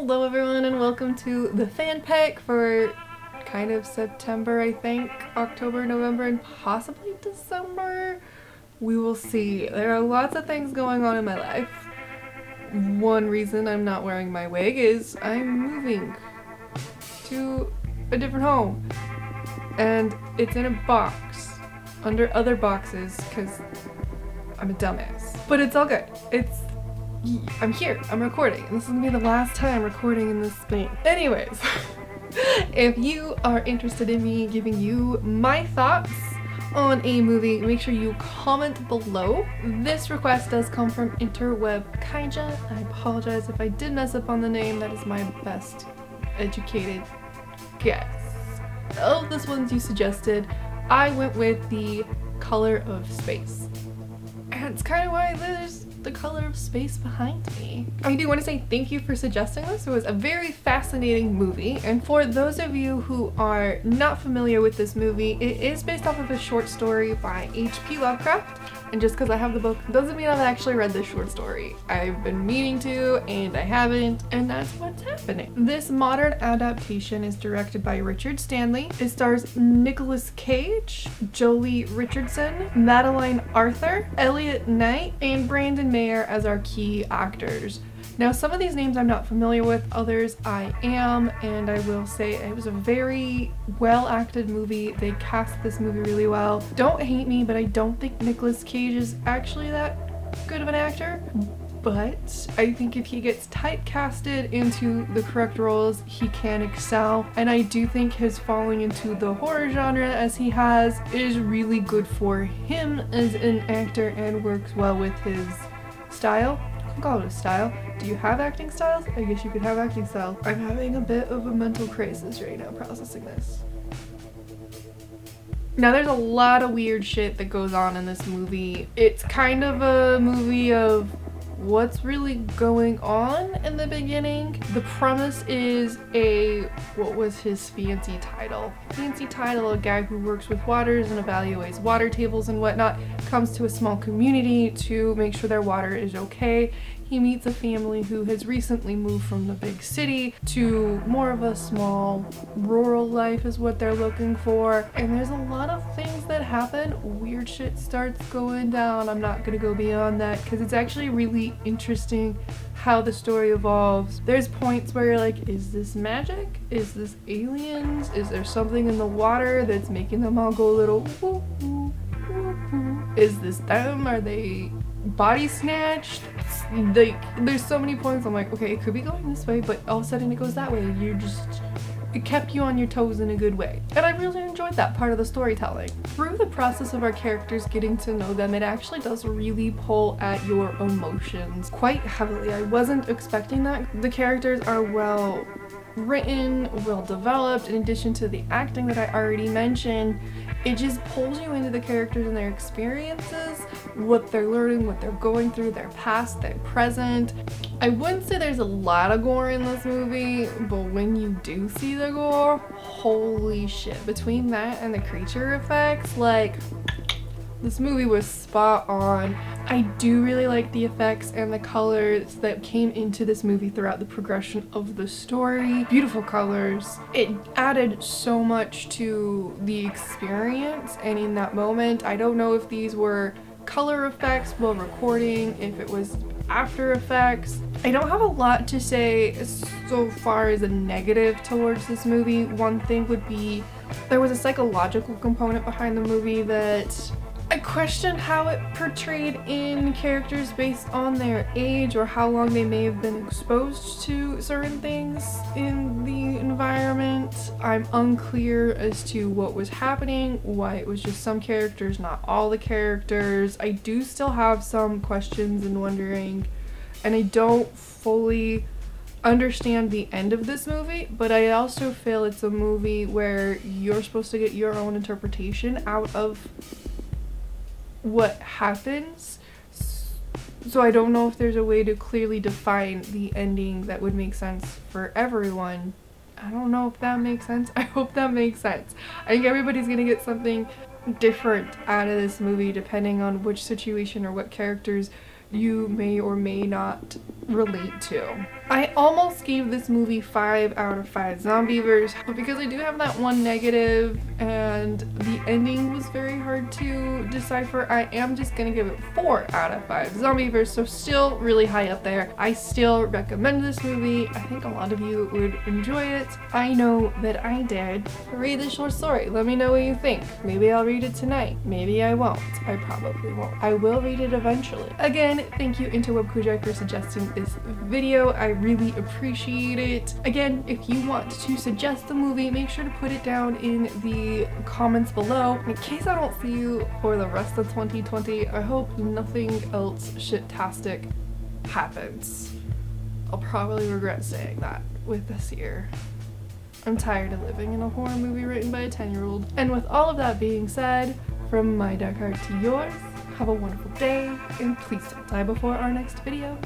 Hello everyone and welcome to the fan pack for kind of September, I think, October, November, and possibly December. We will see. There are lots of things going on in my life. One reason I'm not wearing my wig is I'm moving to a different home. And it's in a box under other boxes because I'm a dumbass. But it's all good. I'm here, I'm recording, and this is gonna be the last time recording in this space. Anyways, if you are interested in me giving you my thoughts on a movie, make sure you comment below. This request does come from Interweb Kaija. I apologize if I did mess up on the name, that is my best educated guess. Of this ones you suggested, I went with The Color of Space. And it's kind of why there's the color of space behind me. I do want to say thank you for suggesting this. It was a very fascinating movie, and for those of you who are not familiar with this movie, it is based off of a short story by H.P. Lovecraft, and just because I have the book doesn't mean I've actually read this short story. I've been meaning to, and I haven't, and that's what's happening. This modern adaptation is directed by Richard Stanley. It stars Nicolas Cage, Jolie Richardson, Madeline Arthur, Elliot Knight, and Brandon Mayer as our key actors. Now, some of these names I'm not familiar with, others I am, and I will say it was a very well acted movie. They cast this movie really well. Don't hate me, but I don't think Nicolas Cage is actually that good of an actor. But I think if he gets typecasted into the correct roles, he can excel. And I do think his falling into the horror genre as he has is really good for him as an actor and works well with his style. I'll call it a style. Do you have acting styles? I guess you could have acting styles. I'm having a bit of a mental crisis right now processing this. Now, there's a lot of weird shit that goes on in this movie. It's kind of a movie of what's really going on in the beginning. The premise is what was his fancy title? A guy who works with waters and evaluates water tables and whatnot, comes to a small community to make sure their water is okay. He meets a family who has recently moved from the big city to more of a small rural life is what they're looking for. And there's a lot of things that happen. Weird shit starts going down. I'm not gonna go beyond that because it's actually really interesting how the story evolves. There's points where you're like, is this magic? Is this aliens? Is there something in the water that's making them all go a little woo, woo, woo, woo? Is this them? Are they body snatched? There's so many points I'm like, okay, it could be going this way, but all of a sudden it goes that way. It kept you on your toes in a good way. And I really enjoyed that part of the storytelling. Through the process of our characters getting to know them, it actually does really pull at your emotions quite heavily. I wasn't expecting that. The characters are well written, well developed. In addition to the acting that I already mentioned, it just pulls you into the characters and their experiences, what they're learning, what they're going through, their past, their present. I wouldn't say there's a lot of gore in this movie, but when you do see the gore, holy shit. Between that and the creature effects, like, this movie was spot on. I do really like the effects and the colors that came into this movie throughout the progression of the story. Beautiful colors. It added so much to the experience, and in that moment, I don't know if these were color effects while recording, if it was After Effects. I don't have a lot to say so far as a negative towards this movie. One thing would be there was a psychological component behind the movie that I questioned how it portrayed in characters based on their age or how long they may have been exposed to certain things in the environment. I'm unclear as to what was happening, why it was just some characters, not all the characters. I do still have some questions and wondering, and I don't fully understand the end of this movie, but I also feel it's a movie where you're supposed to get your own interpretation out of what happens. So I don't know if there's a way to clearly define the ending that would make sense for everyone. I don't know if that makes sense. I hope that makes sense. I think everybody's gonna get something different out of this movie depending on which situation or what characters you may or may not relate to. I almost gave this movie 5 out of 5 zombievers, but because I do have that one negative and the ending was very hard to decipher, I am just gonna give it 4 out of 5 zombievers, so still really high up there. I still recommend this movie. I think a lot of you would enjoy it. I know that I did. Read the short story. Let me know what you think. Maybe I'll read it tonight. Maybe I won't. I probably won't. I will read it eventually. Again, thank you Interweb Kujai for suggesting this video. I really appreciate it. Again, if you want to suggest the movie, make sure to put it down in the comments below. In case I don't see you for the rest of 2020, I hope nothing else shit-tastic happens. I'll probably regret saying that with this year. I'm tired of living in a horror movie written by a 10-year-old. And with all of that being said, from my dark heart to yours, have a wonderful day, and please don't die before our next video.